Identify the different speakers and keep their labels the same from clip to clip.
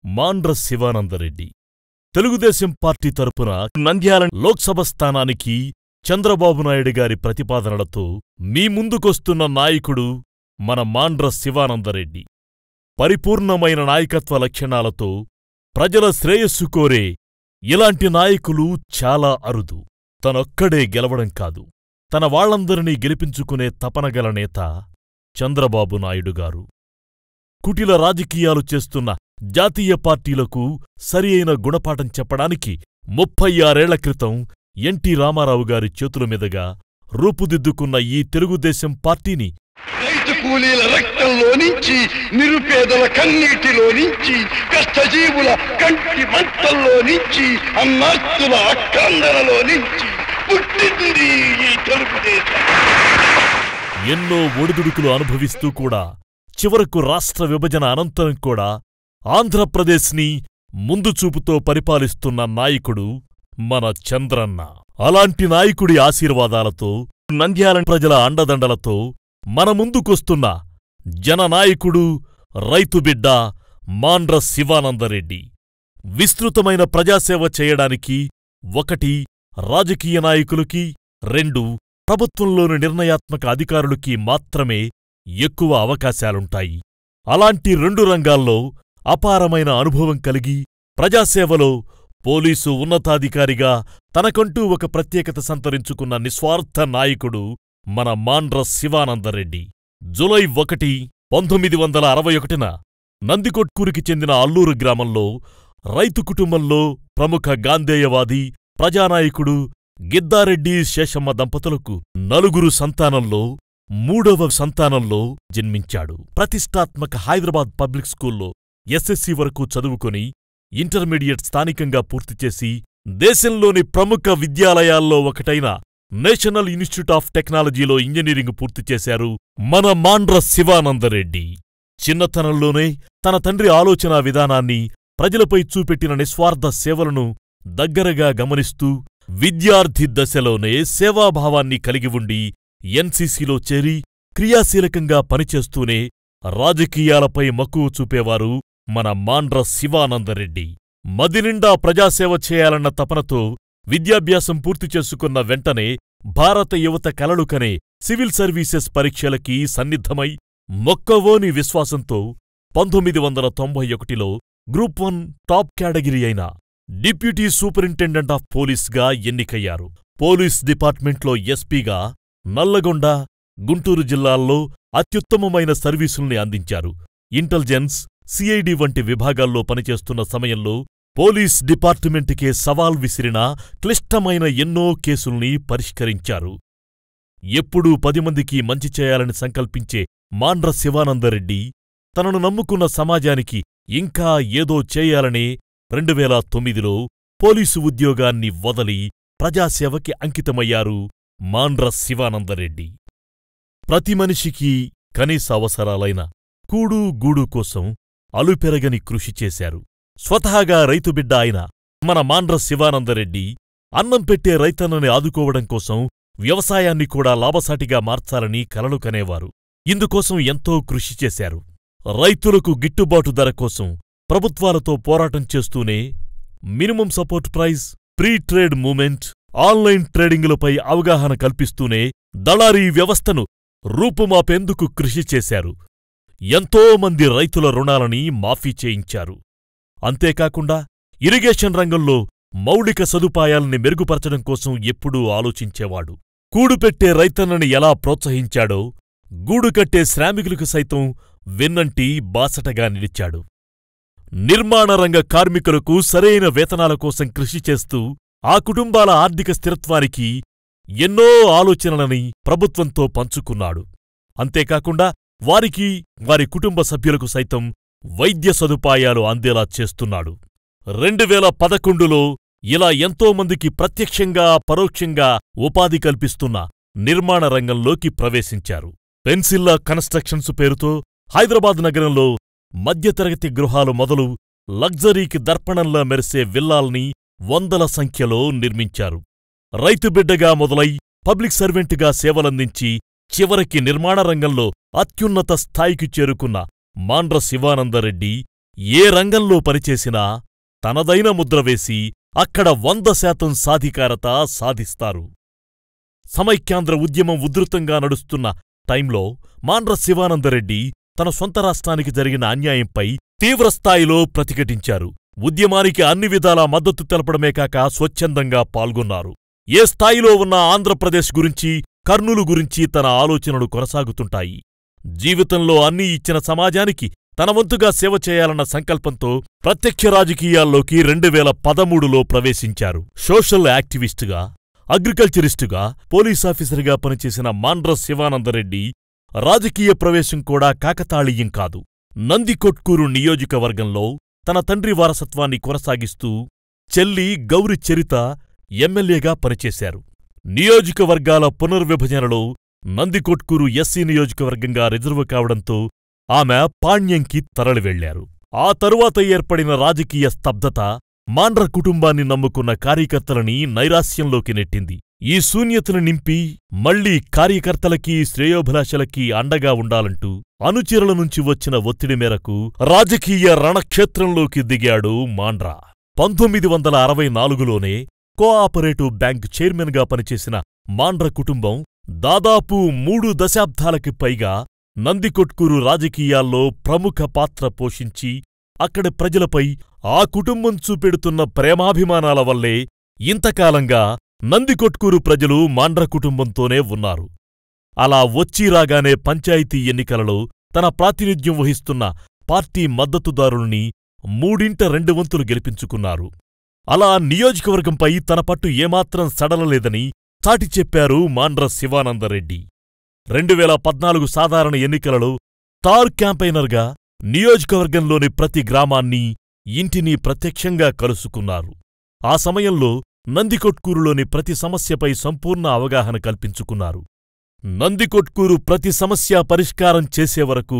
Speaker 1: Mandra Sivananda Reddy Telugu Desam party తరపున నంద్యాల లోక్సభ స్థానానికి చంద్రబాబు నాయుడు గారి ప్రతిపాదనలతో మీ ముందుకొస్తున్న నాయకుడు మన మాండ్ర శివానందరెడ్డి. పరిపూర్ణమైన నాయకత్వ లక్షణాలతో ప్రజల శ్రేయస్సు కోరే ఇలాంటి నాయకులు చాలా అరుదు. తనొక్కడే గెలవడం కాదు, తన వాళ్లందరినీ గెలిపించుకునే తపనగల నేత చంద్రబాబు నాయుడుగారు. కుటిల రాజకీయాలు చేస్తున్న జాతీయ పార్టీలకు సరి అయిన గుణపాఠం చెప్పడానికి 36 ఏళ్ల క్రితం ఎన్టీ రామారావు గారి చేతుల మీదుగా రూపుదిద్దుకున్న ఈ తెలుగుదేశం పార్టీని
Speaker 2: రైతు కూలీల రక్తంలో నుంచి, నిరుపేదల కన్నీటిలో నుంచి, కష్టజీవుల కంటి మంటల్లో నుంచి, అన్నార్తుల అక్కందరలో నుంచి పుట్టింది ఈ తెలుగుదేశం.
Speaker 1: ఎన్నో ఒడిదుడుకులు అనుభవిస్తూ కూడా చివరకు రాష్ట్ర విభజన అనంతరం కూడా ఆంధ్రప్రదేశ్ని ముందుచూపుతో పరిపాలిస్తున్న నాయకుడు మన చంద్రన్న. అలాంటి నాయకుడి ఆశీర్వాదాలతో, నంద్యాల ప్రజల అండదండలతో మన ముందుకొస్తున్న జననాయకుడు, రైతుబిడ్డ మాండ్ర శివానందరెడ్డి. విస్తృతమైన ప్రజాసేవ చేయడానికి 1 రాజకీయ నాయకులకి, 2 ప్రభుత్వంలోని నిర్ణయాత్మక అధికారులకి మాత్రమే ఎక్కువ అవకాశాలుంటాయి. అలాంటి 2 రంగాల్లో అపారమైన అనుభవం కలిగి ప్రజాసేవలో పోలీసు ఉన్నతాధికారిగా తనకంటూ ఒక ప్రత్యేకత సంతరించుకున్న నిస్వార్థ నాయకుడు మన మాండ్ర శివానందరెడ్డి. జూలై 1, 1961న నందికొట్కూరికి చెందిన అల్లూరు గ్రామంలో రైతు కుటుంబంలో ప్రముఖ గాంధేయవాది, ప్రజానాయకుడు గిద్దారెడ్డి శేషమ్మ దంపతులకు 4 సంతానంలో 3వ సంతానంలో జన్మించాడు. ప్రతిష్టాత్మక హైదరాబాద్ పబ్లిక్ స్కూల్లో ఎస్ఎస్సీ వరకు చదువుకొని ఇంటర్మీడియట్ స్థానికంగా పూర్తిచేసి దేశంలోని ప్రముఖ విద్యాలయాల్లో ఒకటైన నేషనల్ ఇన్స్టిట్యూట్ ఆఫ్ టెక్నాలజీలో ఇంజనీరింగ్ పూర్తిచేశారు మన మాండ్ర శివానందరెడ్డి. చిన్నతనంలోనే తన తండ్రి ఆలోచనా విధానాన్ని, ప్రజలపై చూపెట్టిన నిస్వార్థ సేవలను దగ్గరగా గమనిస్తూ విద్యార్థి దశలోనే సేవాభావాన్ని కలిగి ఉండి ఎన్సీసీలో చేరి క్రియాశీలకంగా పనిచేస్తూనే రాజకీయాలపై మక్కువ చూపేవారు మన మాండ్ర శివానందరెడ్డి. మదినిండా ప్రజాసేవ చేయాలన్న తపనతో విద్యాభ్యాసం పూర్తి చేసుకున్న వెంటనే భారత యువత కలలు కనే సివిల్ సర్వీసెస్ పరీక్షలకి సన్నిద్ధమై మొక్కవోని విశ్వాసంతో 1991లో గ్రూప్ 1 టాప్ కేటగిరీ అయిన డిప్యూటీ సూపరింటెండెంట్ ఆఫ్ పోలీస్గా ఎన్నికయ్యారు. పోలీస్ డిపార్ట్మెంట్లో ఎస్పీగా నల్లగొండ, గుంటూరు జిల్లాల్లో అత్యుత్తమమైన సర్వీసుల్ని అందించారు. ఇంటెలిజెన్స్, సిఐడి వంటి విభాగాల్లో పనిచేస్తున్న సమయంలో పోలీస్ డిపార్ట్మెంటుకే సవాల్ విసిరిన క్లిష్టమైన ఎన్నో కేసుల్ని పరిష్కరించారు. ఎప్పుడూ 10 మందికి మంచి చేయాలని సంకల్పించే మాండ్ర శివానందరెడ్డి తనను నమ్ముకున్న సమాజానికి ఇంకా ఏదో చేయాలనే 2009లో పోలీసు ఉద్యోగాన్ని వదలి ప్రజాసేవకి అంకితమయ్యారు మాండ్ర శివానందరెడ్డి. ప్రతి మనిషికి కనీస అవసరాలైన కూడు గూడు కోసం అలుపెరగని కృషి చేశారు. స్వతహాగా రైతుబిడ్డ అయిన మన మాండ్ర శివానందరెడ్డి అన్నం పెట్టే రైతన్నని ఆదుకోవడం కోసం వ్యవసాయాన్ని కూడా లాభసాటిగా మార్చాలని కలలు కనేవారు. ఇందుకోసం ఎంతో కృషి చేశారు. రైతులకు గిట్టుబాటు ధర కోసం ప్రభుత్వాలతో పోరాటం చేస్తూనే minimum support price, free trade movement, online ట్రేడింగులపై అవగాహన కల్పిస్తూనే దళారీ వ్యవస్థను రూపుమాపేందుకు కృషి చేశారు. ఎంతోమంది రైతుల రుణాలని మాఫీ చేయించారు. అంతేకాకుండా ఇరిగేషన్ రంగంలో మౌలిక సదుపాయాల్ని మెరుగుపరచడం కోసం ఎప్పుడూ ఆలోచించేవాడు. కూడుపెట్టే రైతన్నని ఎలా ప్రోత్సహించాడో గూడుకట్టే శ్రామికులకు సైతం వెన్నంటి బాసటగా నిలిచాడు. నిర్మాణరంగ కార్మికులకు సరైన వేతనాల కోసం కృషి చేస్తూ ఆ కుటుంబాల ఆర్థిక స్థిరత్వానికి ఎన్నో ఆలోచనలని ప్రభుత్వంతో పంచుకున్నాడు. అంతేకాకుండా వారికి, వారి కుటుంబ సభ్యులకు సైతం వైద్య సదుపాయాలు అందేలా చేస్తున్నాడు. 2011లో ఇలా ఎంతోమందికి ప్రత్యక్షంగా, పరోక్షంగా ఉపాధి కల్పిస్తున్న నిర్మాణ రంగంలోకి ప్రవేశించారు. పెన్సిల్లా కన్స్ట్రక్షన్స్ పేరుతో హైదరాబాద్ నగరంలో మధ్యతరగతి గృహాలు మొదలు లగ్జరీకి దర్పణంలా మెరిసే విల్లాల్ని 100ల సంఖ్యలో నిర్మించారు. రైతుబిడ్డగా మొదలై పబ్లిక్ సర్వెంట్గా సేవలందించి చివరికి నిర్మాణ రంగంలో అత్యున్నత స్థాయికి చేరుకున్న మాండ్ర శివానందరెడ్డి ఏ రంగంలో పనిచేసినా తనదైన ముద్రవేసి అక్కడ 100% సాధికారత సాధిస్తారు. సమైక్యాంధ్ర ఉద్యమం ఉధృతంగా నడుస్తున్న టైంలో మాండ్ర శివానందరెడ్డి తన సొంత రాష్ట్రానికి జరిగిన అన్యాయంపై తీవ్రస్థాయిలో ప్రతిఘటించారు. ఉద్యమానికి అన్ని విధాలా మద్దతు తెలపడమే కాక స్వచ్ఛందంగా పాల్గొన్నారు. ఏ స్థాయిలో ఉన్న ఆంధ్రప్రదేశ్ గురించి, కర్నూలు గురించి తన ఆలోచనలు కొనసాగుతుంటాయి. జీవితంలో అన్నీ ఇచ్చిన సమాజానికి తన వంతుగా సేవ చేయాలన్న సంకల్పంతో ప్రత్యక్ష రాజకీయాల్లోకి 2013లో ప్రవేశించారు. సోషల్ యాక్టివిస్టుగా, అగ్రికల్చరిస్టుగా, పోలీసాఫీసర్గా పనిచేసిన మాండ్ర శివానందరెడ్డి రాజకీయ ప్రవేశం కూడా కాకతాళీయం కాదు. నందికొట్కూరు నియోజకవర్గంలో తన తండ్రి వారసత్వాన్ని కొనసాగిస్తూ చెల్లి గౌరి చరిత ఎమ్మెల్యేగా పనిచేశారు. నియోజకవర్గాల పునర్విభజనలో నందికొట్కూరు ఎస్సీ నియోజకవర్గంగా రిజర్వు కావడంతో ఆమె పాణ్యంకి తరలివెళ్లారు. ఆ తరువాత ఏర్పడిన రాజకీయ స్తబ్దత మాండ్ర కుటుంబాన్ని నమ్ముకున్న కార్యకర్తలని నైరాస్యంలోకి నెట్టింది. ఈ శూన్యతను నింపి మళ్లీ కార్యకర్తలకీ శ్రేయోభిలాషలకీ అండగా ఉండాలంటూ అనుచరుల నుంచి వచ్చిన ఒత్తిడి మేరకు రాజకీయ రణక్షేత్రంలోకి దిగాడు మాండ్ర. 1964లోనే కోఆపరేటివ్ బ్యాంక్ చైర్మన్గా పనిచేసిన మాండ్ర కుటుంబం దాదాపు 3 దశాబ్దాలకి పైగా నందికొట్కూరు రాజకీయాల్లో ప్రముఖ పాత్ర పోషించి అక్కడి ప్రజలపై ఆ కుటుంబం చూపెడుతున్న ప్రేమాభిమానాల వల్లే ఇంతకాలంగా నందికొట్కూరు ప్రజలు మాండ్ర కుటుంబంతోనే ఉన్నారు. అలా వచ్చి రాగానే పంచాయతీ ఎన్నికలలో తన ప్రాతినిధ్యం వహిస్తున్న పార్టీ మద్దతుదారుల్ని 3/2 వంతులు గెలిపించుకున్నారు. అలా నియోజకవర్గంపై తన పట్టు ఏమాత్రం సడలలేదని చాటి చెప్పారు మాండ్ర శివానందరెడ్డి. 2014 సాధారణ ఎన్నికలలో స్టార్ క్యాంపెయినర్గా నియోజకవర్గంలోని ప్రతి గ్రామాన్ని, ఇంటిని ప్రత్యక్షంగా కలుసుకున్నారు. ఆ సమయంలో నందికొట్కూరులోని ప్రతి సమస్యపై సంపూర్ణ అవగాహన కల్పించుకున్నారు. నందికొట్కూరు ప్రతి సమస్య పరిష్కారం చేసేవరకు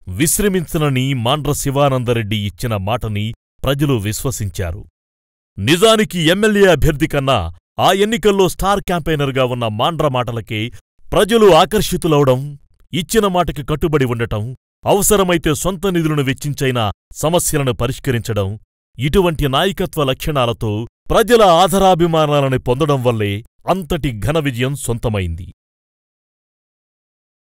Speaker 1: విశ్రమించనని మాండ్ర శివానందరెడ్డి ఇచ్చిన మాటని ప్రజలు విశ్వసించారు. నిజానికి ఎమ్మెల్యే అభ్యర్థి కన్నా ఆ ఎన్నికల్లో స్టార్ క్యాంపెయినర్గా ఉన్న మాండ్ర మాటలకే ప్రజలు ఆకర్షితులవడం, ఇచ్చిన మాటకి కట్టుబడి ఉండటం, అవసరమైతే సొంత నిధులను వెచ్చించైనా సమస్యలను పరిష్కరించడం, ఇటువంటి నాయకత్వ లక్షణాలతో ప్రజల ఆదరాభిమానాలని పొందడం వల్లే అంతటి ఘన విజయం సొంతమైంది.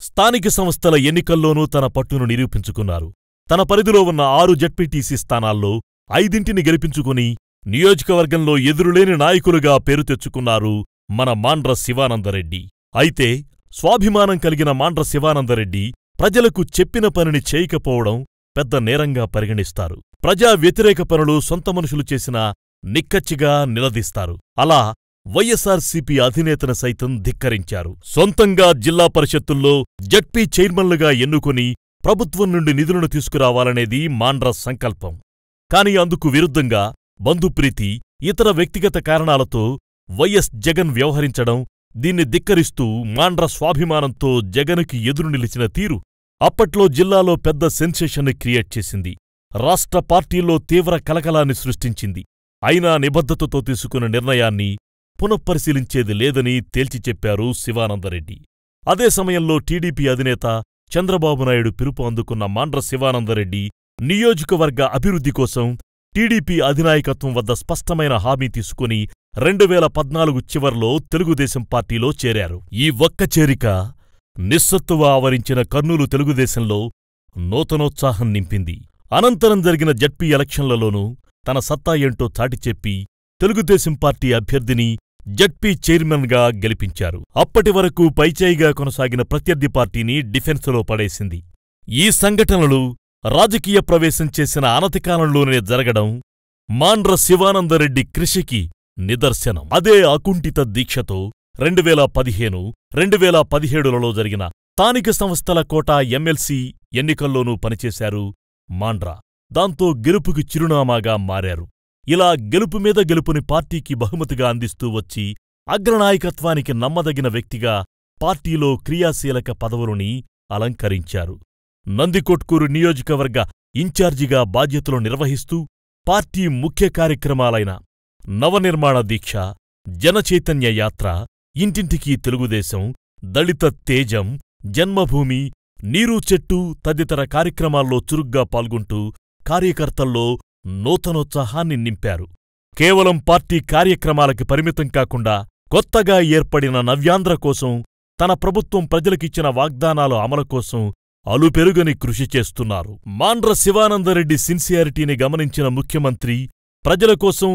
Speaker 1: స్థానిక సంస్థల ఎన్నికల్లోనూ తన పట్టును నిరూపించుకున్నారు. తన పరిధిలో ఉన్న 6 జడ్పీటీసీ స్థానాల్లో 5 గెలిపించుకుని నియోజకవర్గంలో ఎదురులేని నాయకులుగా పేరు తెచ్చుకున్నారు మన మాండ్ర శివానందరెడ్డి. అయితే స్వాభిమానం కలిగిన మాండ్ర శివానందరెడ్డి ప్రజలకు చెప్పిన పనిని చేయకపోవడం పెద్ద నేరంగా పరిగణిస్తారు. ప్రజా వ్యతిరేక పనులు సొంత మనుషులు చేసినా నిక్కచ్చిగా నిలదీస్తారు. అలా వైఎస్ఆర్సీపీ అధినేతను సైతం ధిక్కరించారు. సొంతంగా జిల్లా పరిషత్తుల్లో జడ్పీ చైర్మన్లుగా ఎన్నుకుని ప్రభుత్వం నుండి నిధులను తీసుకురావాలనేది మాండ్ర సంకల్పం. కాని అందుకు విరుద్ధంగా బంధుప్రీతి, ఇతర వ్యక్తిగత కారణాలతో వైఎస్ జగన్ వ్యవహరించడం, దీన్ని ధిక్కరిస్తూ మాండ్ర స్వాభిమానంతో జగన్కి ఎదురు నిలిచిన తీరు అప్పట్లో జిల్లాలో పెద్ద సెన్సేషన్ని క్రియేట్ చేసింది. రాష్ట్ర పార్టీల్లో తీవ్ర కలకలాన్ని సృష్టించింది. అయినా నిబద్ధతతో తీసుకున్న నిర్ణయాన్ని పునఃపరిశీలించేది లేదని తేల్చి చెప్పారు శివానందరెడ్డి. అదే సమయంలో టీడీపీ అధినేత చంద్రబాబునాయుడు పిలుపు అందుకున్న మాండ్ర శివానందరెడ్డి నియోజకవర్గ అభివృద్ధి కోసం టీడీపీ అధినాయకత్వం వద్ద స్పష్టమైన హామీ తీసుకుని 2014 చివర్లో తెలుగుదేశం పార్టీలో చేరారు. ఈ ఒక్క చేరిక నిస్సత్తువ ఆవరించిన కర్నూలు తెలుగుదేశంలో నూతనోత్సాహం నింపింది. అనంతరం జరిగిన జడ్పీ ఎలక్షన్లలోనూ తన సత్తా ఏంటో చాటిచెప్పి తెలుగుదేశం పార్టీ అభ్యర్థిని జడ్పీ చైర్మన్గా గెలిపించారు. అప్పటి వరకు పైచేయిగా కొనసాగిన ప్రత్యర్థి పార్టీని డిఫెన్సులో పడేసింది. ఈ సంఘటనలు రాజకీయ ప్రవేశం చేసిన అనతికాలంలోనే జరగడం మాండ్ర శివానందరెడ్డి కృషికి నిదర్శనం. అదే అకుంఠిత దీక్షతో 2015, 2017లలో జరిగిన స్థానిక సంస్థల కోటా ఎమ్మెల్సీ ఎన్నికల్లోనూ పనిచేశారు మాండ్ర. దాంతో గెలుపుకి చిరునామాగా మారారు. ఇలా గెలుపు మీద గెలుపుని పార్టీకి బహుమతిగా అందిస్తూ వచ్చి అగ్రనాయకత్వానికి నమ్మదగిన వ్యక్తిగా పార్టీలో క్రియాశీలక పదవులని అలంకరించారు. నందికొట్కూరు నియోజకవర్గ ఇన్ఛార్జిగా బాధ్యతలు నిర్వహిస్తూ పార్టీ ముఖ్య కార్యక్రమాలైన నవనిర్మాణ దీక్ష, జనచైతన్య యాత్ర, ఇంటింటికీ తెలుగుదేశం, దళిత తేజం, జన్మభూమి, నీరు చెట్టు తదితర కార్యక్రమాల్లో చురుగ్గా పాల్గొంటూ కార్యకర్తల్లో నూతనోత్సాహాన్ని నింపారు. కేవలం పార్టీ కార్యక్రమాలకి పరిమితం కాకుండా కొత్తగా ఏర్పడిన నవ్యాంధ్ర కోసం, తన ప్రభుత్వం ప్రజలకిచ్చిన వాగ్దానాల అమలు కోసం అలుపెరుగని కృషి చేస్తున్నారు. మాండ్ర శివానందరెడ్డి సిన్సియారిటీని గమనించిన ముఖ్యమంత్రి ప్రజల కోసం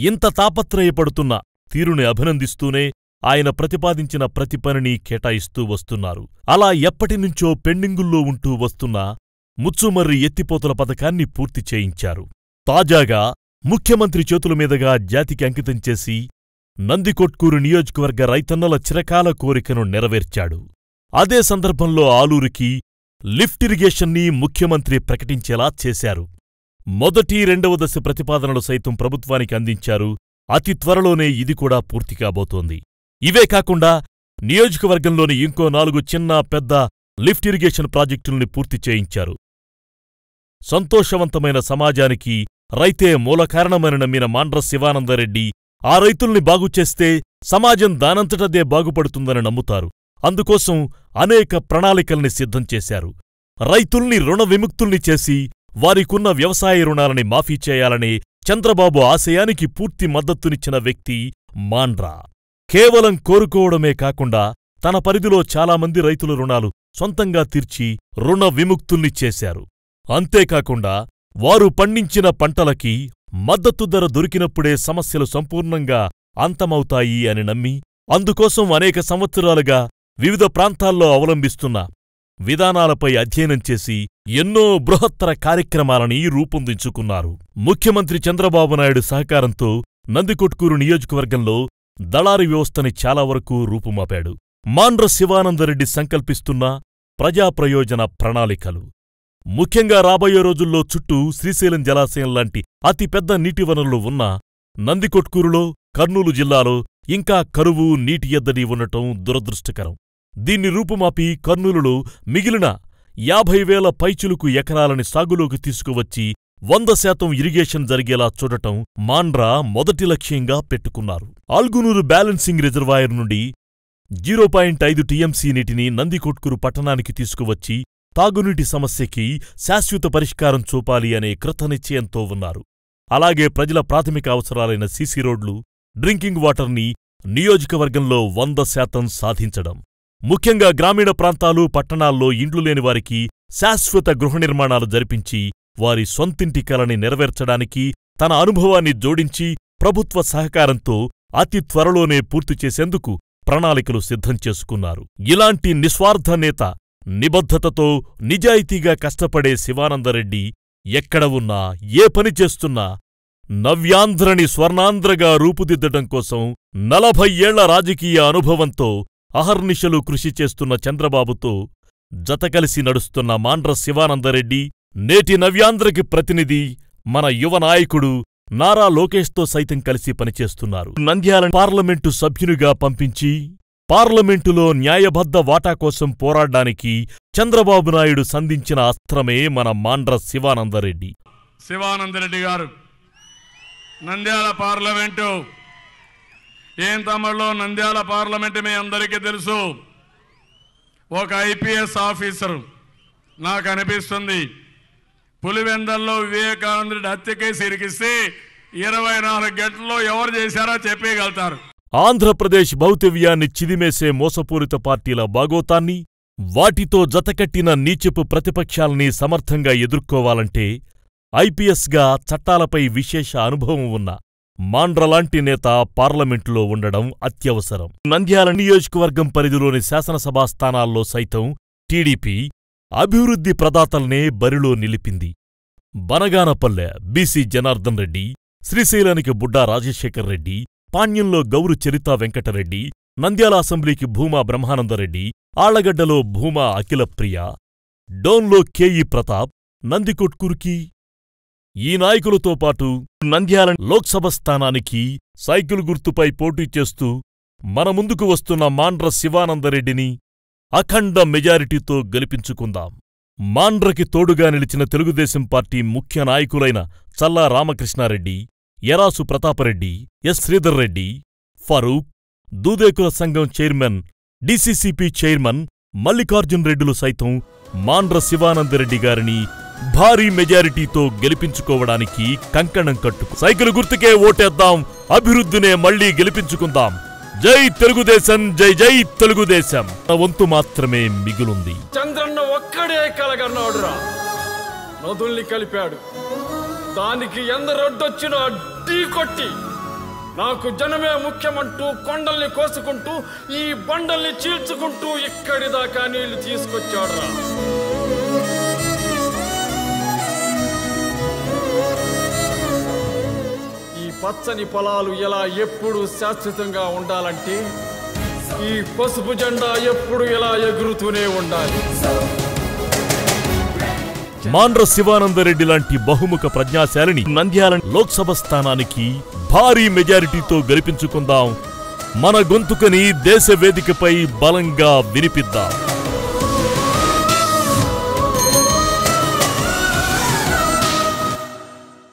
Speaker 1: ఇంత తాపత్రయపడుతున్న తీరుని అభినందిస్తూనే ఆయన ప్రతిపాదించిన ప్రతి పనిని కేటాయిస్తూ వస్తున్నారు. అలా ఎప్పటినుంచో పెండింగుల్లో ఉంటూ వస్తున్న ముచ్చుమర్రి ఎత్తిపోతల పథకాన్ని పూర్తి చేయించారు. తాజాగా ముఖ్యమంత్రి చేతుల మీదుగా జాతికి అంకితం చేసి నందికొట్కూరు నియోజకవర్గ రైతన్నల చిరకాల కోరికను నెరవేర్చాడు. అదే సందర్భంలో ఆలూరికి లిఫ్ట్ ఇరిగేషన్ని ముఖ్యమంత్రి ప్రకటించేలా చేశారు. మొదటి, రెండవ దశ ప్రతిపాదనలు సైతం ప్రభుత్వానికి అందించారు. అతి త్వరలోనే ఇది కూడా పూర్తి కాబోతోంది. ఇవే కాకుండా నియోజకవర్గంలోని ఇంకో 4 చిన్న, పెద్ద లిఫ్ట్ ఇరిగేషన్ ప్రాజెక్టుల్ని పూర్తి చేయించారు. సంతోషవంతమైన సమాజానికి రైతే మూలకారణమని నమ్మిన మాండ్ర శివానందరెడ్డి ఆ రైతుల్ని బాగుచేస్తే సమాజం దానంతటదే బాగుపడుతుందని నమ్ముతారు. అందుకోసం అనేక ప్రణాళికల్ని సిద్ధం చేశారు. రైతుల్ని రుణ విముక్తుల్ని చేసి వారికున్న వ్యవసాయ రుణాలని మాఫీ చేయాలనే చంద్రబాబు ఆశయానికి పూర్తి మద్దతునిచ్చిన వ్యక్తి మాండ్ర. కేవలం కోరుకోవడమే కాకుండా తన పరిధిలో చాలామంది రైతుల రుణాలు సొంతంగా తీర్చి రుణ విముక్తుల్ని చేశారు. అంతేకాకుండా వారు పండించిన పంటలకి మద్దతు ధర దొరికినప్పుడే సమస్యలు సంపూర్ణంగా అంతమవుతాయి అని నమ్మి అందుకోసం అనేక సంవత్సరాలుగా వివిధ ప్రాంతాల్లో అవలంబిస్తున్న విధానాలపై అధ్యయనం చేసి ఎన్నో బృహత్తర కార్యక్రమాలని రూపొందించుకున్నారు. ముఖ్యమంత్రి చంద్రబాబు నాయుడు సహకారంతో నందికొట్కూరు నియోజకవర్గంలో దళారీ వ్యవస్థని చాలా వరకు రూపుమాపాడు. మాండ్ర శివానందరెడ్డి సంకల్పిస్తున్న ప్రజాప్రయోజన ప్రణాళికలు ముఖ్యంగా రాబోయే రోజుల్లో చుట్టూ శ్రీశైలం జలాశయం లాంటి అతిపెద్ద నీటి వనరులు ఉన్న నందికొట్కూరులో, కర్నూలు జిల్లాలో ఇంకా కరువు, నీటి ఎద్దడి ఉండటం దురదృష్టకరం. దీన్ని రూపుమాపి కర్నూలులో మిగిలిన 50,000 పైచిలుకు ఎకరాలని సాగులోకి తీసుకువచ్చి 100% ఇరిగేషన్ జరిగేలా చూడటం మాండ్ర మొదటి లక్ష్యంగా పెట్టుకున్నారు. ఆల్గునూరు బ్యాలెన్సింగ్ రిజర్వాయర్ నుండి 0.5 టీఎంసీ నీటిని నందికొట్కూరు పట్టణానికి తీసుకువచ్చి తాగునీటి సమస్యకి శాశ్వత పరిష్కారం చూపాలి అనే కృతనిశ్చయంతో ఉన్నారు. అలాగే ప్రజల ప్రాథమిక అవసరాలైన సీసీ రోడ్లు, డ్రింకింగ్ వాటర్ని నియోజకవర్గంలో 100% సాధించడం. ముఖ్యంగా గ్రామీణ ప్రాంతాలు, పట్టణాల్లో ఇండ్లు లేని వారికి శాశ్వత గృహ నిర్మాణాలు జరిపించి వారి సొంతింటి కలని నెరవేర్చడానికి తన అనుభవాన్ని జోడించి ప్రభుత్వ సహకారంతో అతి త్వరలోనే పూర్తి చేసేందుకు ప్రణాళికలు సిద్ధం చేసుకున్నారు. ఇలాంటి నిస్వార్థ నేత, నిబద్ధతతో నిజాయితీగా కష్టపడే శివానందరెడ్డి ఎక్కడ ఉన్నా, ఏ పని చేస్తున్నా నవ్యాంధ్రని స్వర్ణాంధ్రగా రూపుదిద్దడం కోసం 40 ఏళ్ల రాజకీయ అనుభవంతో అహర్నిశలు కృషి చేస్తున్న చంద్రబాబుతో జతకలిసి నడుస్తున్న మాండ్ర శివానందరెడ్డి నేటి నవ్యాంధ్రకి ప్రతినిధి, మన యువ నాయకుడు నారా లోకేష్తో సైతం కలిసి పనిచేస్తున్నారు. నంద్యాల పార్లమెంటు సభ్యునిగా పంపించి పార్లమెంటులో న్యాయబద్ధ వాటా కోసం పోరాడ్డానికి చంద్రబాబు నాయుడు సంధించిన అస్త్రమే మన మాండ్ర శివానందరెడ్డి.
Speaker 3: శివానందరెడ్డి గారు నంద్యాల పార్లమెంటు ఏం తమలో నంద్యాల పార్లమెంటు మీ అందరికీ తెలుసు. ఒక ఐపీఎస్ ఆఫీసరు నాకు అనిపిస్తుంది పులివెందల్లో వివేకానందుడి హత్య కేసు ఇరికిస్తే 24 గంటల్లో ఎవరు చేశారో చెప్పేయగలుగుతారు.
Speaker 1: ఆంధ్రప్రదేశ్ భౌతివ్యాన్ని చిదిమేసే మోసపూరిత పార్టీల బాగోతాన్ని, వాటితో జతకట్టిన నీచపు ప్రతిపక్షాల్ని సమర్థంగా ఎదుర్కోవాలంటే ఐపీఎస్గా చట్టాలపై విశేష అనుభవం ఉన్న మాండ్రలాంటి నేత పార్లమెంటులో ఉండడం అత్యవసరం. నంద్యాల నియోజకవర్గం పరిధిలోని శాసనసభా స్థానాల్లో సైతం టీడీపీ అభివృద్ధి ప్రదాతల్నే బరిలో నిలిపింది. బనగానపల్లె బీసీ జనార్దన్ రెడ్డి, శ్రీశైలానికి బుడ్డా రాజశేఖర్ రెడ్డి, పాణ్యంలో గౌరు చరితా వెంకటరెడ్డి, నంద్యాల అసెంబ్లీకి భూమా బ్రహ్మానందరెడ్డి, ఆళ్లగడ్డలో భూమా అఖిలప్రియ, డోన్లో కేఈ ప్రతాప్, నందికొట్కూరుకి ఈ నాయకులతో పాటు నంద్యాల లోక్సభ స్థానానికి సైకిల్ గుర్తుపై పోటీ చేస్తూ మన ముందుకు వస్తున్న మాండ్ర శివానందరెడ్డిని అఖండ మెజారిటీతో గెలిపించుకుందాం. మాండ్రకి తోడుగా నిలిచిన తెలుగుదేశం పార్టీ ముఖ్య నాయకులైన చల్లా రామకృష్ణారెడ్డి, ఎరాసు ప్రతాపరెడ్డి, ఎస్ శ్రీధర్ రెడ్డి, ఫరూక్, దూదేకుల సంఘం చైర్మన్, డీసీసీపీ చైర్మన్ మల్లికార్జున్ రెడ్డిలు సైతం మాండ్ర శివానందరెడ్డి గారిని భారీ మెజారిటీతో గెలిపించుకోవడానికి కంకణం కట్టుకు సైకిల్ గుర్తుకే ఓటేద్దాం, అభివృద్ధినే మళ్లీ గెలిపించుకుందాం. జై తెలుగుదేశం, జై జై తెలుగుదేశం. వంతు మాత్రమే మిగులుంది.
Speaker 4: చంద్రన్న ఒక్కడే కలగన్నాడురా, నదుల్ని కలిపాడు. దానికి ఎందరొడ్డొచ్చినా ఢీ కొట్టి నాకు జనమే ముఖ్యమంటూ కొండల్ని కోసుకుంటూ ఈ బండల్ని చీల్చుకుంటూ ఇక్కడి దాకా నీళ్లు తీసుకొచ్చాడురా. ఈ పచ్చని పొలాలు ఎలా ఎప్పుడు శాశ్వతంగా ఉండాలంటే ఈ పసుపు జెండా ఎప్పుడు ఎలా ఎగురుతూనే ఉండాలి.
Speaker 1: మాండ్ర శివానందరెడ్డి లాంటి బహుముఖ ప్రజ్ఞాశాలిని నంద్యాల లోక్సభ స్థానానికి భారీ మెజారిటీతో గెలిపించుకుందాం. మన గొంతుకని దేశ వేదికపై బలంగా వినిపిద్దాం.